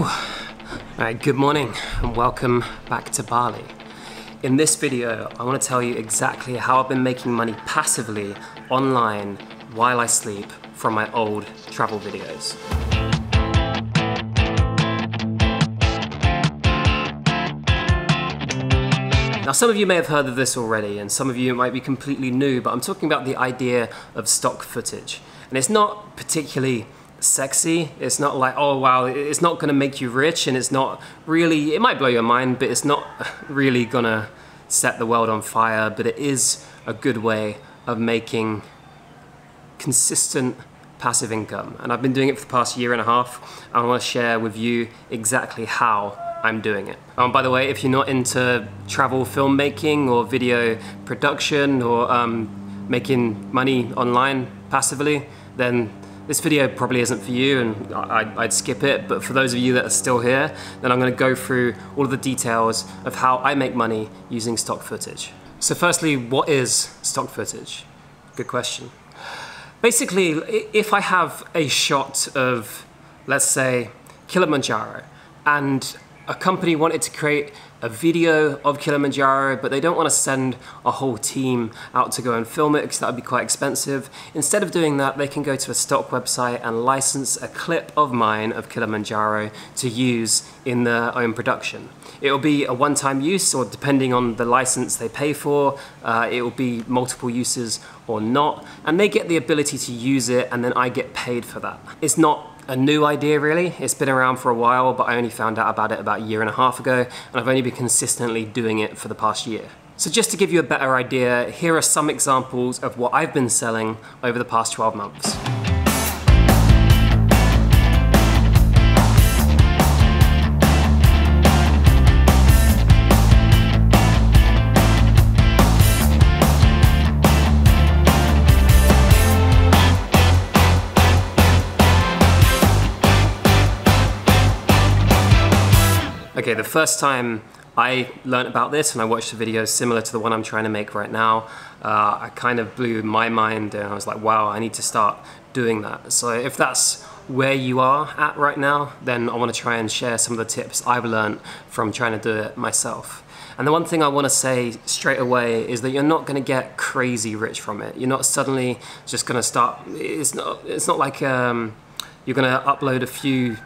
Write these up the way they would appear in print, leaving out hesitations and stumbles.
Alright, good morning and welcome back to Bali. In this video, I want to tell you exactly how I've been making money passively online while I sleep from my old travel videos. Now, some of you may have heard of this already, and some of you might be completely new, but I'm talking about the idea of stock footage. And it's not particularly sexy. It's not like, oh wow, it's not gonna make you rich, and it's not really, it might blow your mind, but it's not really gonna set the world on fire, but it is a good way of making consistent passive income. And I've been doing it for the past year and a half. I wanna share with you exactly how I'm doing it. By the way, if you're not into travel filmmaking or video production or making money online passively, then this video probably isn't for you, and I'd skip it. But for those of you that are still here, then I'm going to go through all of the details of how I make money using stock footage. So firstly, what is stock footage? Good question. Basically, if I have a shot of, let's say, Kilimanjaro, and a company wanted to create a video of Kilimanjaro, but they don't want to send a whole team out to go and film it because that would be quite expensive. Instead of doing that, they can go to a stock website and license a clip of mine of Kilimanjaro to use in their own production. It will be a one-time use, or depending on the license they pay for, it will be multiple uses or not, and they get the ability to use it, and then I get paid for that. It's not a new idea really. It's been around for a while, but I only found out about it about a year and a half ago, and I've only been consistently doing it for the past year. So just to give you a better idea, here are some examples of what I've been selling over the past 12 months. Okay, the first time I learned about this and I watched a video similar to the one I'm trying to make right now, I kind of blew my mind, and I was like, wow, I need to start doing that. So if that's where you are at right now, then I want to try and share some of the tips I've learned from trying to do it myself. And the one thing I want to say straight away is that you're not going to get crazy rich from it. You're not suddenly just going to start, it's not like you're going to upload a few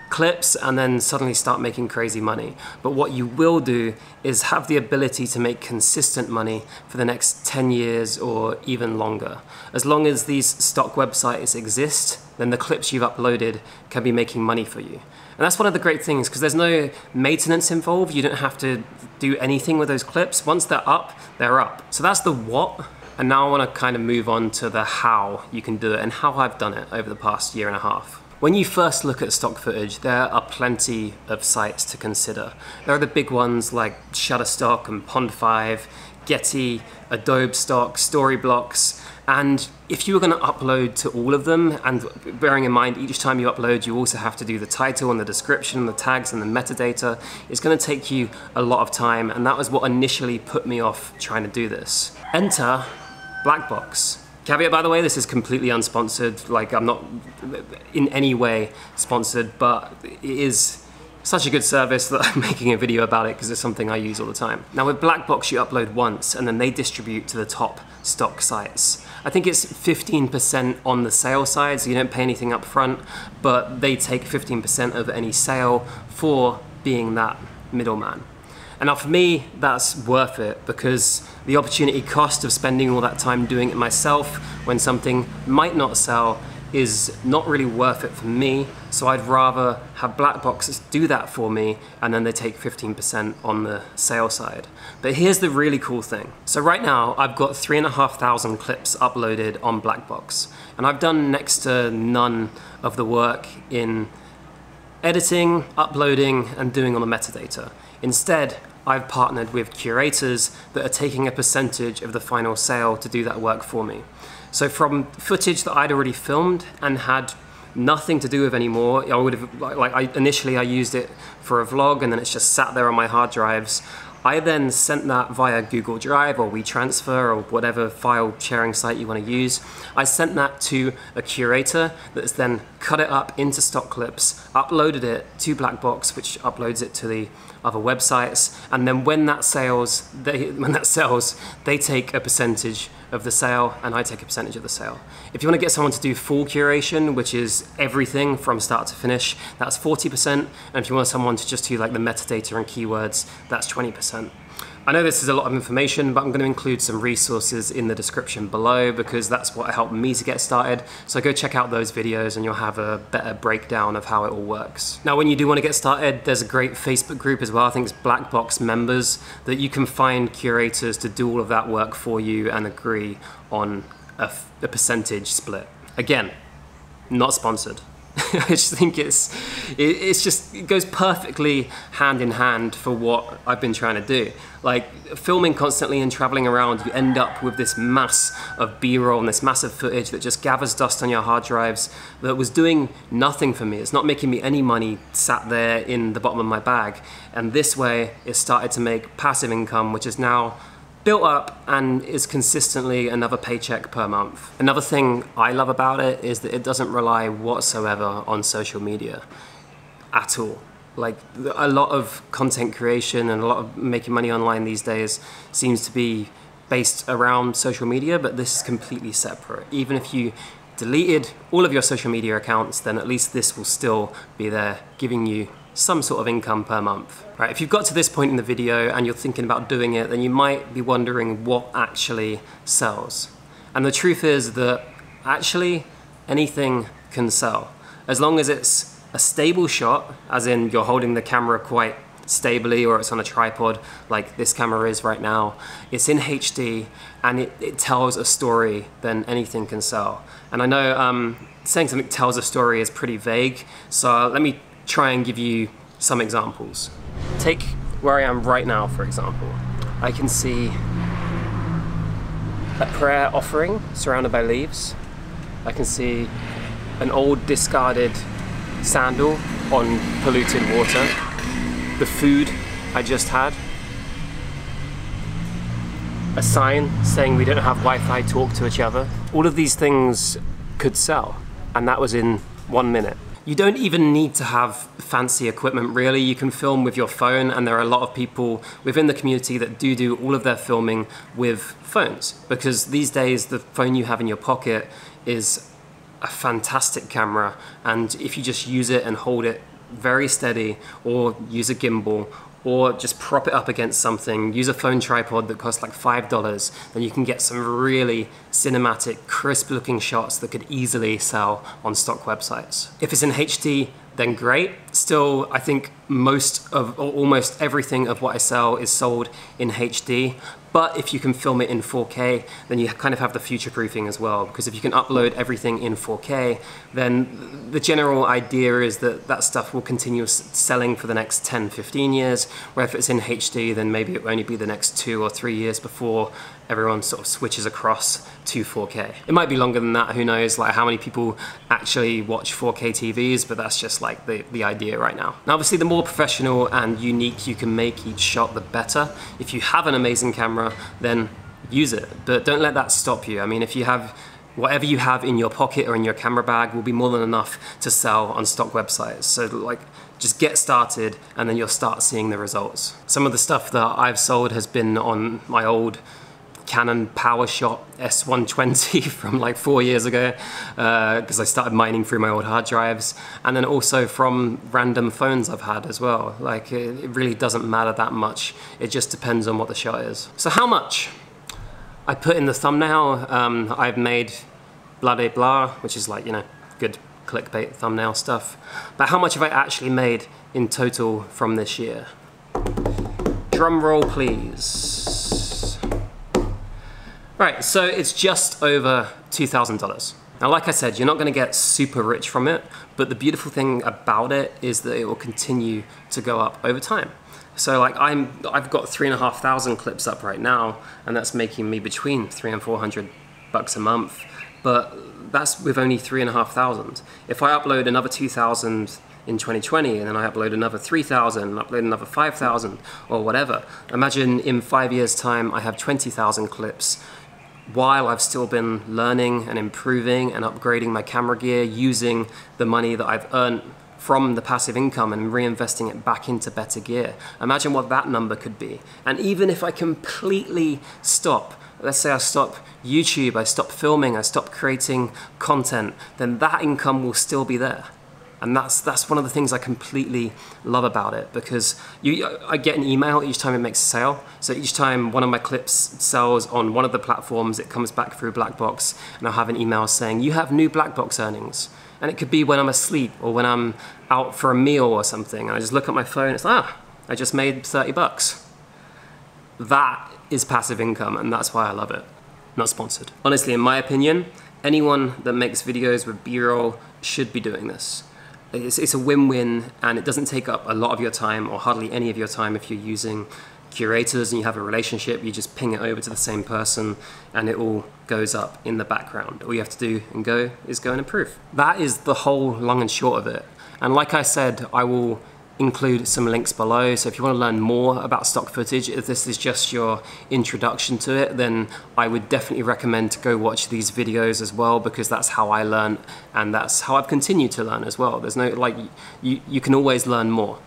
clips and then suddenly start making crazy money. But what you will do is have the ability to make consistent money for the next 10 years or even longer. As long as these stock websites exist, then the clips you've uploaded can be making money for you. And that's one of the great things, because there's no maintenance involved. You don't have to do anything with those clips. Once they're up, they're up. So that's the what. And now I want to kind of move on to the how you can do it and how I've done it over the past year and a half. When you first look at stock footage, there are plenty of sites to consider. There are the big ones like Shutterstock and Pond5, Getty, Adobe Stock, Storyblocks, and if you were going to upload to all of them, and bearing in mind each time you upload you also have to do the title and the description, the tags and the metadata, it's going to take you a lot of time, and that was what initially put me off trying to do this. Enter Blackbox. Caveat, by the way, this is completely unsponsored. Like, I'm not in any way sponsored, but it is such a good service that I'm making a video about it because it's something I use all the time. Now with Blackbox, you upload once and then they distribute to the top stock sites. I think it's 15% on the sale side, so you don't pay anything up front, but they take 15% of any sale for being that middleman. And now for me, that's worth it, because the opportunity cost of spending all that time doing it myself when something might not sell is not really worth it for me. So I'd rather have Blackbox do that for me, and then they take 15% on the sale side. But here's the really cool thing. So right now I've got 3,500 clips uploaded on Blackbox, and I've done next to none of the work in editing, uploading, and doing all the metadata. Instead, I've partnered with curators that are taking a percentage of the final sale to do that work for me. So from footage that I'd already filmed and had nothing to do with anymore, initially I used it for a vlog and then it's just sat there on my hard drives. I then sent that via Google Drive or WeTransfer or whatever file sharing site you want to use. I sent that to a curator that's then cut it up into stock clips, uploaded it to Blackbox, which uploads it to the other websites, and then when that sells, they take a percentage of the sale, and I take a percentage of the sale. If you want to get someone to do full curation, which is everything from start to finish, that's 40%, and if you want someone to just do like the metadata and keywords, that's 20%. I know this is a lot of information, but I'm going to include some resources in the description below because that's what helped me to get started. So go check out those videos and you'll have a better breakdown of how it all works. Now, when you do want to get started, there's a great Facebook group as well. I think it's Blackbox members that you can find curators to do all of that work for you and agree on a percentage split. Again, not sponsored. I just think it goes perfectly hand in hand for what I've been trying to do. Like filming constantly and traveling around, you end up with this mass of B-roll and this massive footage that just gathers dust on your hard drives that was doing nothing for me. It's not making me any money sat there in the bottom of my bag. And this way it started to make passive income, which is now built up and is consistently another paycheck per month. Another thing I love about it is that it doesn't rely whatsoever on social media at all. Like a lot of content creation and a lot of making money online these days seems to be based around social media, but this is completely separate. Even if you deleted all of your social media accounts, then at least this will still be there giving you some sort of income per month. Right, if you've got to this point in the video and you're thinking about doing it, then you might be wondering what actually sells. And the truth is that actually anything can sell. As long as it's a stable shot, as in you're holding the camera quite stably or it's on a tripod like this camera is right now, it's in HD and it tells a story, then anything can sell. And I know saying something tells a story is pretty vague, so let me try and give you some examples. Take where I am right now, for example. I can see a prayer offering surrounded by leaves. I can see an old discarded sandal on polluted water. The food I just had. A sign saying we don't have Wi-Fi, talk to each other. All of these things could sell, and that was in 1 minute. You don't even need to have fancy equipment really. You can film with your phone, and there are a lot of people within the community that do all of their filming with phones, because these days the phone you have in your pocket is a fantastic camera, and if you just use it and hold it very steady or use a gimbal or just prop it up against something, use a phone tripod that costs like $5, then you can get some really cinematic, crisp looking shots that could easily sell on stock websites. If it's in HD, then great. Still, I think most of, or almost everything of what I sell is sold in HD. But if you can film it in 4K, then you kind of have the future proofing as well. Because if you can upload everything in 4K, then the general idea is that that stuff will continue selling for the next 10, 15 years. Where if it's in HD, then maybe it will only be the next 2 or 3 years before everyone sort of switches across to 4K. It might be longer than that, who knows, like how many people actually watch 4K TVs, but that's just like the idea right now. Now obviously the more professional and unique you can make each shot, the better. If you have an amazing camera, then use it, but don't let that stop you. I mean, if you have whatever you have in your pocket or in your camera bag will be more than enough to sell on stock websites. So like, just get started and then you'll start seeing the results. Some of the stuff that I've sold has been on my old Canon PowerShot S120 from like 4 years ago because I started mining through my old hard drives, and then also from random phones I've had as well. Like it really doesn't matter that much, it just depends on what the shot is. So how much? I put in the thumbnail, I've made blah de blah, which is like, you know, good clickbait thumbnail stuff. But how much have I actually made in total from this year? Drum roll please. Right, so it's just over $2,000. Now, like I said, you're not gonna get super rich from it, but the beautiful thing about it is that it will continue to go up over time. So like I've got 3,500 clips up right now, and that's making me between $300 and $400 a month, but that's with only 3,500. If I upload another 2,000 in 2020, and then I upload another 3,000, and upload another 5,000, or whatever. Imagine in 5 years' time I have 20,000 clips, while I've still been learning and improving and upgrading my camera gear, using the money that I've earned from the passive income and reinvesting it back into better gear. Imagine what that number could be. And even if I completely stop, let's say I stop YouTube, I stop filming, I stop creating content, then that income will still be there. And that's one of the things I completely love about it, because I get an email each time it makes a sale. So each time one of my clips sells on one of the platforms, it comes back through Blackbox, and I'll have an email saying, you have new Blackbox earnings. And it could be when I'm asleep or when I'm out for a meal or something, and I just look at my phone, it's I just made 30 bucks. That is passive income, and that's why I love it. Not sponsored. Honestly, in my opinion, anyone that makes videos with B-roll should be doing this. It's a win-win, and it doesn't take up a lot of your time or hardly any of your time if you're using curators and you have a relationship. You just ping it over to the same person and it all goes up in the background. All you have to do is go and improve. That is the whole long and short of it. And like I said, I will include some links below, so if you want to learn more about stock footage, if this is just your introduction to it, then I would definitely recommend to go watch these videos as well, because that's how I learn, and that's how I've continued to learn as well. There's no, like, you can always learn more.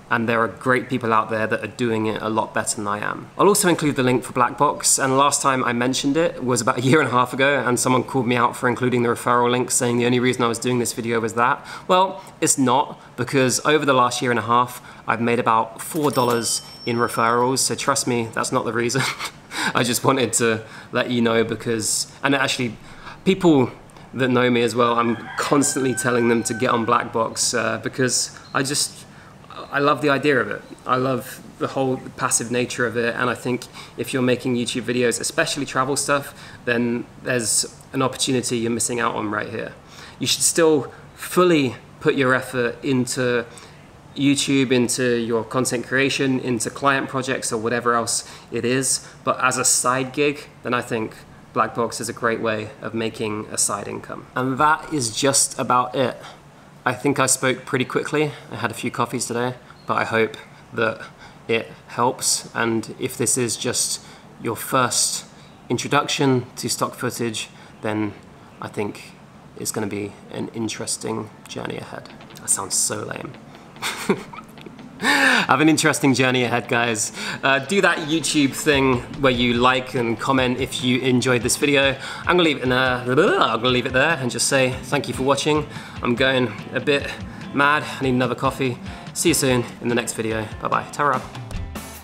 And there are great people out there that are doing it a lot better than I am. I'll also include the link for Blackbox, and last time I mentioned it was about 1.5 years ago, and someone called me out for including the referral link, saying the only reason I was doing this video was that. Well, it's not, because over the last 1.5 years, I've made about $4 in referrals, so trust me, that's not the reason. I just wanted to let you know, because, and actually, people that know me as well, I'm constantly telling them to get on Blackbox, because I love the idea of it. I love the whole passive nature of it, and I think if you're making YouTube videos, especially travel stuff, then there's an opportunity you're missing out on right here. You should still fully put your effort into YouTube, into your content creation, into client projects or whatever else it is, but as a side gig, then I think Blackbox is a great way of making a side income. And that is just about it. I think I spoke pretty quickly. I had a few coffees today, but I hope that it helps. And if this is just your first introduction to stock footage, then I think it's going to be an interesting journey ahead. That sounds so lame. Have an interesting journey ahead, guys. Do that YouTube thing where you like and comment if you enjoyed this video. I'm gonna leave it there and just say thank you for watching. I'm going a bit mad. I need another coffee. See you soon in the next video. Bye bye. Ta-ra.